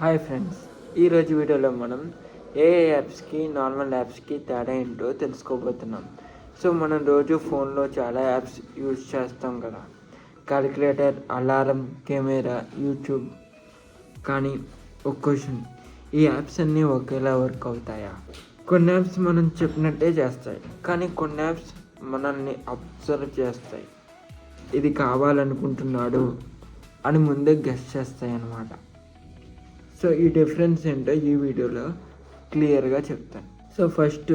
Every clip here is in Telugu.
హాయ్ ఫ్రెండ్స్, ఈరోజు వీడియోలో మనం ఏఐ యాప్స్కి నార్మల్ యాప్స్కి తేడా ఏంటో తెలుసుకోబోతున్నాం. సో మనం రోజు ఫోన్లో చాలా యాప్స్ యూజ్ చేస్తాం కదా, క్యాలిక్యులేటర్, అలారం, కెమెరా, యూట్యూబ్. కానీ ఒక క్వశ్చన్, ఈ యాప్స్ అన్నీ ఒకేలా వర్క్ అవుతాయా? కొన్ని యాప్స్ మనం చెప్పినట్టే చేస్తాయి, కానీ కొన్ని యాప్స్ మనల్ని అబ్జర్వ్ చేస్తాయి. ఇది కావాలనుకుంటున్నాడు అని ముందే గెస్ చేస్తాయి అన్నమాట. సో ఈ డిఫరెన్స్ ఏంటో ఈ వీడియోలో క్లియర్గా చెప్తాను. సో ఫస్ట్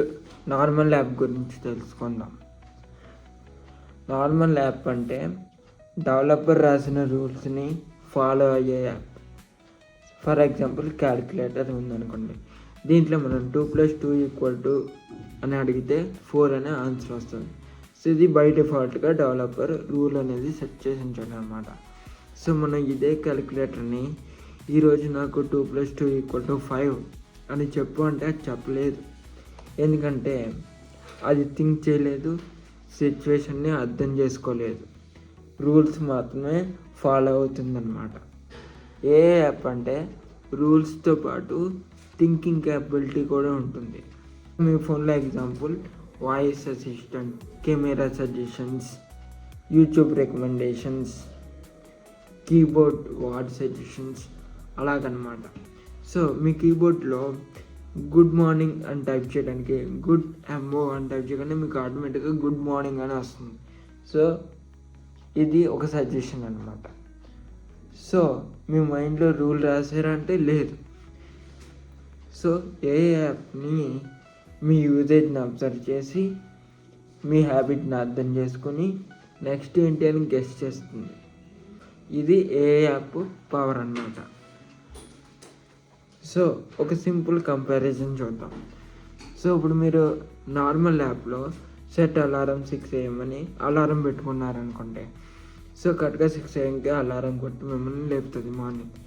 నార్మల్ యాప్ గురించి తెలుసుకుందాం. నార్మల్ యాప్ అంటే డెవలపర్ రాసిన రూల్స్ని ఫాలో అయ్యే యాప్. ఫర్ ఎగ్జాంపుల్ క్యాలిక్యులేటర్ ఉందనుకోండి, దీంట్లో మనం 2+2 అని అడిగితే 4 అనే ఆన్సర్ వస్తుంది. సో ఇది బై డిఫాల్ట్గా డెవలపర్ రూల్ అనేది సెట్ చేసి ఉంచాడు అనమాట. సో మనం ఇదే క్యాలిక్యులేటర్ని ఈరోజు నాకు 2+2 5 అని చెప్పు అంటే అది చెప్పలేదు. ఎందుకంటే అది థింక్ చేయలేదు, సిచ్యువేషన్ని అర్థం చేసుకోలేదు, రూల్స్ మాత్రమే ఫాలో అవుతుందన్నమాట. ఏ యాప్ అంటే రూల్స్తో పాటు థింకింగ్ క్యాపబిలిటీ కూడా ఉంటుంది. మీ ఫోన్లో example voice assistant, camera suggestions, YouTube recommendations, keyboard word suggestions అలాగనమాట. సో మీ కీబోర్డ్లో గుడ్ మార్నింగ్ అని టైప్ చేయడానికి గుడ్ ఎంఓ అని టైప్ చేయగానే మీకు ఆటోమేటిక్గా గుడ్ మార్నింగ్ అని వస్తుంది. సో ఇది ఒక సజెషన్ అనమాట. సో మీ మైండ్లో రూల్ రాసారంటే లేదు. సో ఏ యాప్ని మీ యూజేజ్ని అబ్జర్వ్ చేసి మీ హ్యాబిట్ని అర్థం చేసుకొని నెక్స్ట్ ఏంటి అని గెస్ చేస్తుంది. ఇది ఏ యాప్ పవర్ అన్నమాట. సో ఒక సింపుల్ కంపారిజన్ చూద్దాం. సో ఇప్పుడు మీరు నార్మల్ యాప్లో సెట్ అలారం 6 AM అని అలారం పెట్టుకున్నారనుకోండి. సో కరెక్ట్గా 6 AMకి అలారం కొట్టి మిమ్మల్ని లేపుతుంది మార్నింగ్.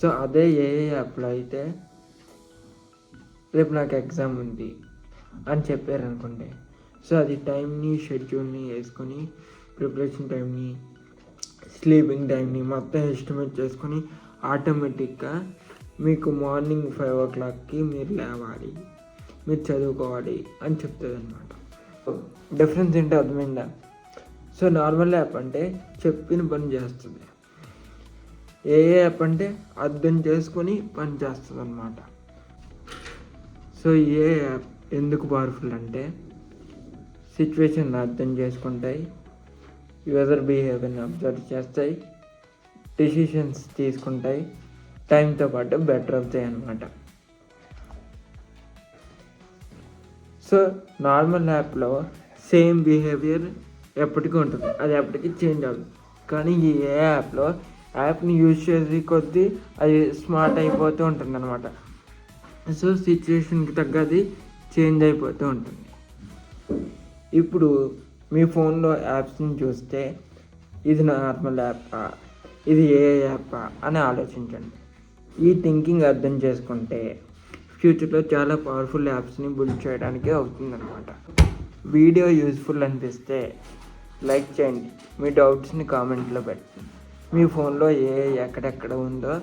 సో అదే ఏ యాప్లో అయితే రేపు నాకు ఎగ్జామ్ ఉంది అని చెప్పారనుకోండి. సో అది టైంని, షెడ్యూల్ని వేసుకొని ప్రిపరేషన్ టైంని, స్లీపింగ్ టైంని మొత్తం ఎస్టిమేట్ చేసుకొని ఆటోమేటిక్గా మీకు మార్నింగ్ 5 o'clockకి మీరు లేవాలి, మీరు చదువుకోవాలి అని చెప్తుంది అనమాట. డిఫరెన్స్ ఏంటో అర్థమైందా? సో నార్మల్ యాప్ అంటే చెప్పిన పని చేస్తుంది, ఏ యాప్ అంటే అర్థం చేసుకొని పని చేస్తుంది అనమాట. సో ఏ యాప్ ఎందుకు పవర్ఫుల్ అంటే సిచ్యువేషన్ అర్థం చేసుకుంటాయి, యూజర్ బిహేవియర్ని అబ్జర్వ్ చేస్తాయి, డెసిషన్స్ తీసుకుంటాయి, టైంతో పాటు బెటర్ అవుతాయి అన్నమాట. సో నార్మల్ యాప్లో సేమ్ బిహేవియర్ ఎప్పటికీ ఉంటుంది, అది ఎప్పటికీ చేంజ్ అవ్వదు. కానీ ఈ ఏ యాప్లో యాప్ని యూజ్ చేసే కొద్దీ అది స్మార్ట్ అయిపోతూ ఉంటుంది అనమాట. సో సిచ్యువేషన్కి తగ్గది చేంజ్ అయిపోతూ ఉంటుంది. ఇప్పుడు మీ ఫోన్లో యాప్స్ని చూస్తే ఇది నార్మల్ యాపా, ఇది ఏ యాపా అని ఆలోచించండి. ఈ థింకింగ్ అర్థం చేసుకుంటే ఫ్యూచర్లో చాలా పవర్ఫుల్ యాప్స్ని బిల్డ్ చేయడానికి అవుతుందన్నమాట. వీడియో యూజ్ఫుల్ అనిపిస్తే లైక్ చేయండి, మీ డౌట్స్ని కామెంట్లో పెట్టండి. మీ ఫోన్లో ఏ ఎక్కడెక్కడ ఉందో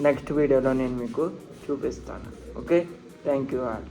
నెక్స్ట్ వీడియోలో నేను మీకు చూపిస్తాను. Okay, thank you all.